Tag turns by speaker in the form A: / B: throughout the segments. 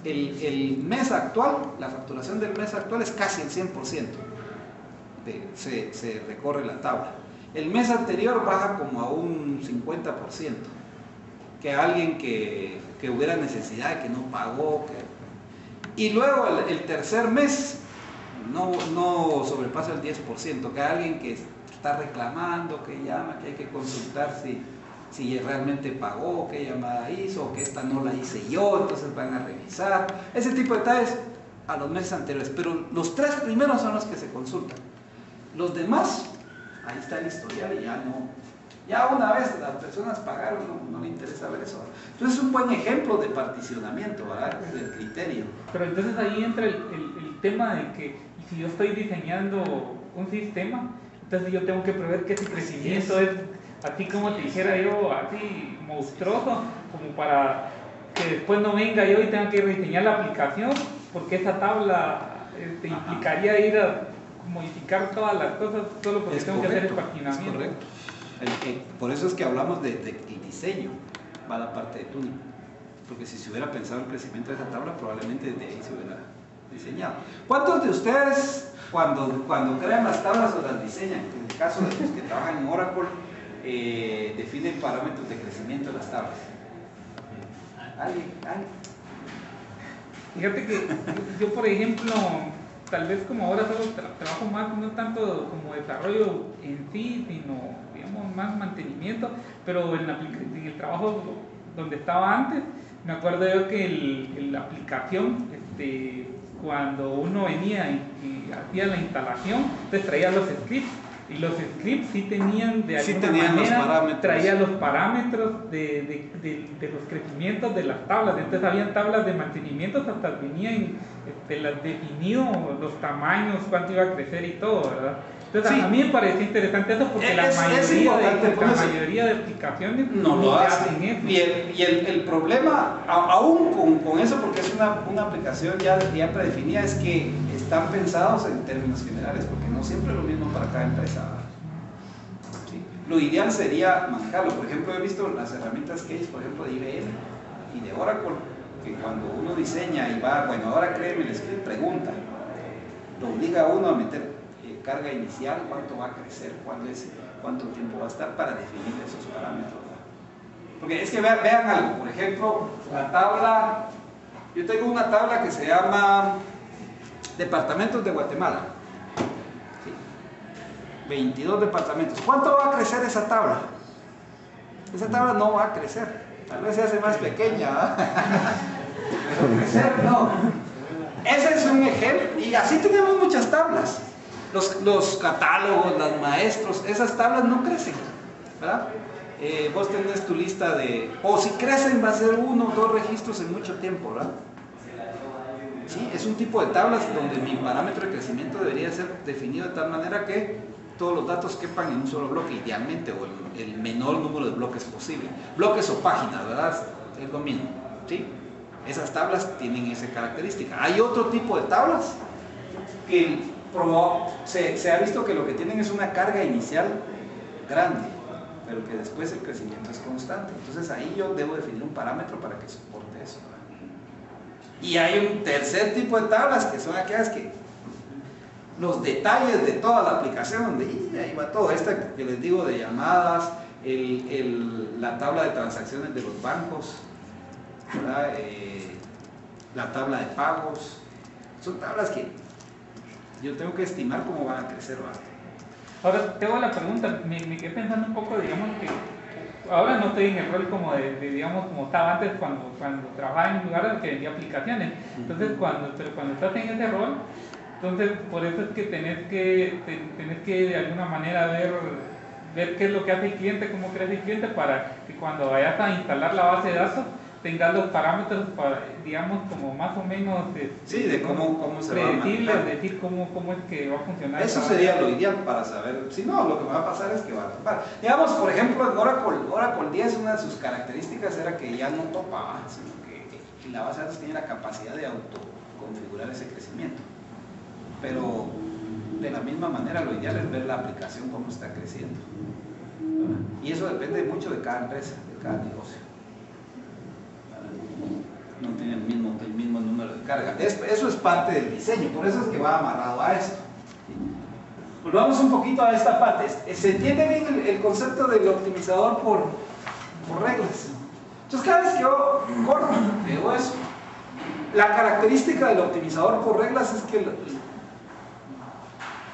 A: el mes actual, la facturación del mes actual es casi el 100%, se recorre la tabla. El mes anterior baja como a un 50%, que alguien que hubiera necesidad, que no pagó, y luego el tercer mes no sobrepasa el 10%, que alguien que está reclamando, que llama, que hay que consultar si realmente pagó, qué llamada hizo, o que esta no la hice yo, entonces van a revisar. Ese tipo de detalles a los meses anteriores, pero los 3 primeros son los que se consultan. Los demás, ahí está el historial y ya una vez las personas pagaron, no le interesa ver eso. Entonces es un buen ejemplo de particionamiento, ¿verdad? Del criterio.
B: Pero entonces ahí entra el tema de que si yo estoy diseñando un sistema, entonces yo tengo que prever que ese crecimiento es así como te dijera yo, así monstruoso, como para que después no venga yo y tenga que rediseñar la aplicación, porque esa tabla implicaría ir a modificar todas las cosas solo porque tengo que hacer el paginamiento.
A: Es correcto. Por eso es que hablamos de diseño, va la parte de tuning, porque si se hubiera pensado el crecimiento de esa tabla, probablemente de ahí se hubiera diseñado. ¿Cuántos de ustedes cuando crean las tablas o las diseñan, en el caso de los que trabajan en Oracle, definen parámetros de crecimiento de las tablas? ¿Alguien?
B: Fíjate que yo, por ejemplo, tal vez como ahora solo trabajo más, no tanto como desarrollo en sí, sino digamos más mantenimiento, pero en el trabajo donde estaba antes, me acuerdo yo que la aplicación, cuando uno venía y hacía la instalación, entonces traía los scripts, y los scripts sí tenían de alguna manera, traía los parámetros de los crecimientos de las tablas. Entonces habían tablas de mantenimiento, hasta venían definido los tamaños, cuánto iba a crecer y todo, ¿verdad? Entonces sí, a mí me pareció interesante eso porque la mayoría de aplicaciones
A: no lo hacen eso. Y el problema, aún con eso, porque es una aplicación ya predefinida, es que están pensados en términos generales, porque no siempre es lo mismo para cada empresa. ¿Sí? Lo ideal sería manejarlo. Por ejemplo, he visto las herramientas Case, por ejemplo, de IBM y de Oracle, que cuando uno diseña y va, bueno, ahora créeme, el script pregunta, lo obliga a uno a meter carga inicial, cuánto va a crecer, cuánto tiempo va a estar para definir esos parámetros, ¿verdad? Porque es que vean algo, por ejemplo, la tabla, yo tengo una tabla que se llama Departamentos de Guatemala, ¿sí? 22 departamentos. ¿Cuánto va a crecer esa tabla? Esa tabla no va a crecer, tal vez se hace más pequeña, ¿verdad? Pero crecer no. Ese es un ejemplo, y así tenemos muchas tablas. Los catálogos, los maestros, esas tablas no crecen, ¿verdad? Vos tenés tu lista o si crecen va a ser 1 o 2 registros en mucho tiempo, ¿verdad? Sí, es un tipo de tablas donde mi parámetro de crecimiento debería ser definido de tal manera que todos los datos quepan en un solo bloque, idealmente, o el menor número de bloques posible. Bloques o páginas, ¿verdad? Es lo mismo, ¿sí? Esas tablas tienen esa característica. Hay otro tipo de tablas que se ha visto que lo que tienen es una carga inicial grande, pero que después el crecimiento es constante. Entonces ahí yo debo definir un parámetro para que soporte eso, ¿verdad? Y hay un tercer tipo de tablas que son aquellas que los detalles de toda la aplicación, donde ahí va todo, esta que les digo de llamadas, la tabla de transacciones de los bancos, ¿verdad? La tabla de pagos, son tablas que yo tengo que estimar cómo van a crecer, ¿verdad?
B: Ahora tengo la pregunta, me quedé pensando un poco, digamos que ahora no estoy en el rol como digamos, como estaba antes cuando trabajaba en un lugar que vendía aplicaciones. Entonces, cuando estás en ese rol, entonces por eso es que tenés que de alguna manera ver qué es lo que hace el cliente, cómo crece el cliente, para que cuando vayas a instalar la base de datos tengas los parámetros para, digamos, como más o menos
A: sí, de cómo se va a
B: manejar, decir cómo es que va a funcionar.
A: Eso sería lo ideal para saber. Si no, lo que va a pasar es que va a topar. Digamos, por ejemplo, en Oracle 10, una de sus características era que ya no topaba, sino que la base de datos tiene la capacidad de autoconfigurar ese crecimiento. Pero de la misma manera, lo ideal es ver la aplicación cómo está creciendo, ¿verdad? Y eso depende mucho de cada empresa, de cada negocio. No tiene el mismo número carga. Eso es parte del diseño, por eso es que va amarrado a esto. Volvamos un poquito a esta parte. ¿Se entiende bien el concepto del optimizador por reglas? Entonces cada vez que yo corro, veo eso. La característica del optimizador por reglas es que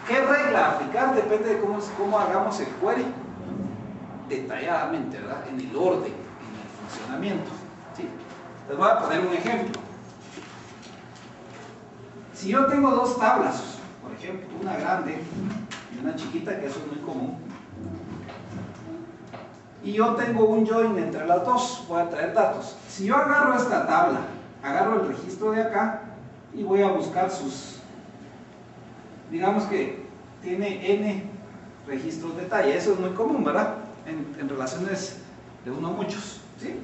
A: qué regla aplicar depende de cómo hagamos el query detalladamente, ¿verdad? En el orden, en el funcionamiento. ¿Sí? Les voy a poner un ejemplo. Si yo tengo dos tablas, por ejemplo, una grande y una chiquita, que eso es muy común, y yo tengo un join entre las dos, voy a traer datos. Si yo agarro esta tabla, agarro el registro de acá y voy a buscar sus, digamos que tiene n registros de talla, eso es muy común, ¿verdad? En relaciones de uno a muchos, ¿sí?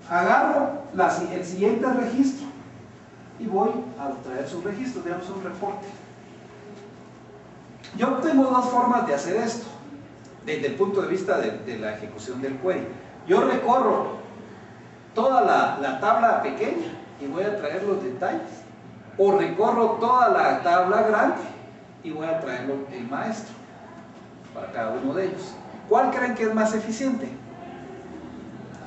A: Agarro el siguiente registro y voy a traer sus registros, digamos un reporte. Yo tengo dos formas de hacer esto desde el punto de vista de la ejecución del query. Yo recorro toda la tabla pequeña y voy a traer los detalles, o recorro toda la tabla grande y voy a traer el maestro para cada uno de ellos. ¿Cuál creen que es más eficiente?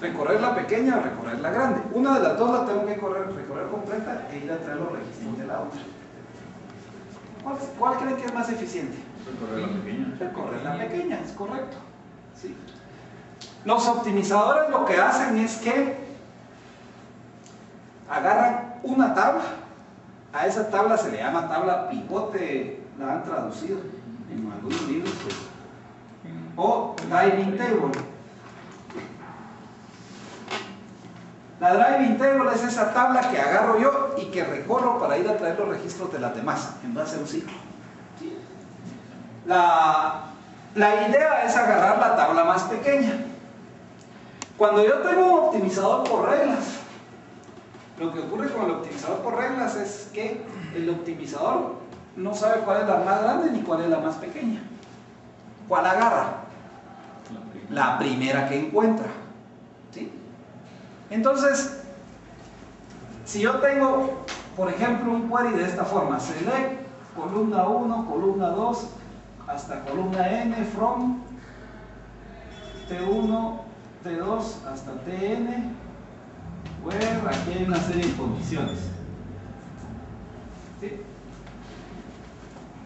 A: ¿Recorrer la pequeña o recorrer la grande? Una de las dos la tengo que recorrer completa e ir a traer los registros de la otra. ¿Cuál creen que es más eficiente?
C: Recorrer la pequeña.
A: Recorrer la pequeña, es correcto. ¿Sí? Los optimizadores lo que hacen es que agarran una tabla, a esa tabla se le llama tabla pivote, la han traducido en algunos libros, o driving table. La driving table es esa tabla que agarro yo y que recorro para ir a traer los registros de las demás en base a un ciclo. ¿Sí? La idea es agarrar la tabla más pequeña. Cuando yo tengo un optimizador por reglas, lo que ocurre con el optimizador por reglas es que el optimizador no sabe cuál es la más grande ni cuál es la más pequeña. ¿Cuál agarra? La primera que encuentra. ¿Sí? Entonces, si yo tengo, por ejemplo, un query de esta forma, select, columna 1, columna 2, hasta columna n, from, T1, T2, hasta Tn, where, aquí hay una serie de condiciones. ¿Sí?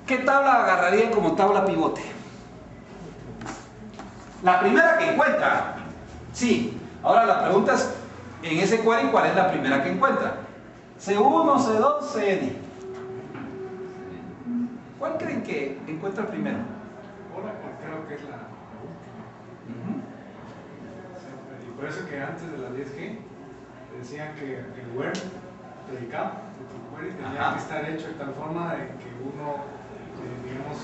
A: ¿Qué tabla agarraría como tabla pivote? La primera que encuentra. Sí. Ahora la pregunta es, en ese query, ¿cuál es la primera que encuentra? C1, C2, Cn. ¿Cuál creen que encuentra primero?
D: Ahora creo que es la última. Y por eso que antes de la 10G decían que el where predicado el query tenía que estar hecho de tal forma de que uno, digamos,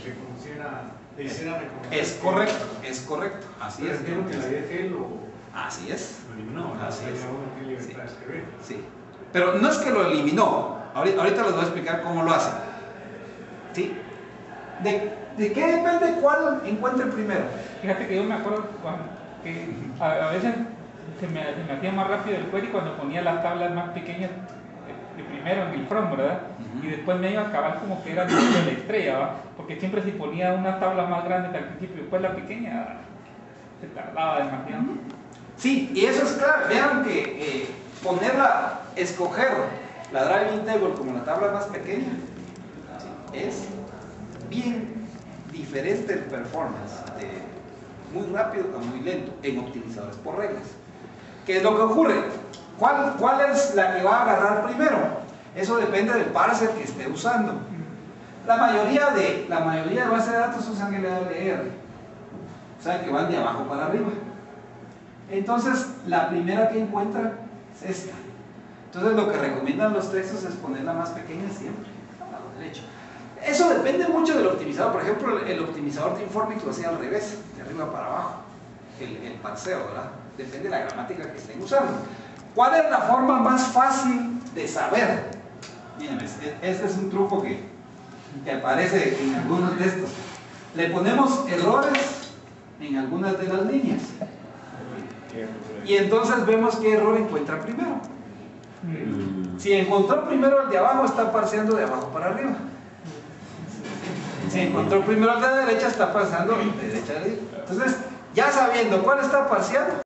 D: reconociera, le hiciera reconocer.
A: Es correcto, así es.
D: Pero entiendo que la 10G lo
A: Así es.
D: eliminó,
A: Así es.
D: uno tiene libertad de escribir.
A: Sí. Pero no es que lo eliminó. Ahorita les voy a explicar cómo lo hace. ¿Sí? ¿De qué depende cuál encuentre primero?
B: Fíjate que yo me acuerdo que a veces se me hacía más rápido el query cuando ponía las tablas más pequeñas de primero en el from, ¿verdad? Y después me iba a acabar como que era de la estrella, ¿va? Porque siempre si ponía una tabla más grande al principio y después la pequeña, se tardaba demasiado.
A: Sí, y eso es claro. Vean que escoger la driving table como la tabla más pequeña, ¿sí? Es bien diferente el performance, de muy rápido a muy lento en optimizadores por reglas. ¿Qué es lo que ocurre? ¿Cuál es la que va a agarrar primero? Eso depende del parser que esté usando. La mayoría de bases de datos usan LLR, o sea que van de abajo para arriba. Entonces, la primera que encuentra es esta. Entonces, lo que recomiendan los textos es ponerla más pequeña siempre, al lado derecho. Eso depende mucho del optimizador. Por ejemplo, el optimizador de Informix lo hacía al revés, de arriba para abajo, el parseo, ¿verdad? Depende de la gramática que estén usando. ¿Cuál es la forma más fácil de saber? Miren, este es un truco que aparece en algunos de estos. Le ponemos errores en algunas de las líneas. Y entonces vemos qué error encuentra primero. Si encontró primero el de abajo, está parseando de abajo para arriba. Si encontró primero el de derecha, está parseando de derecha a arriba. Entonces, ya sabiendo cuál está parseando,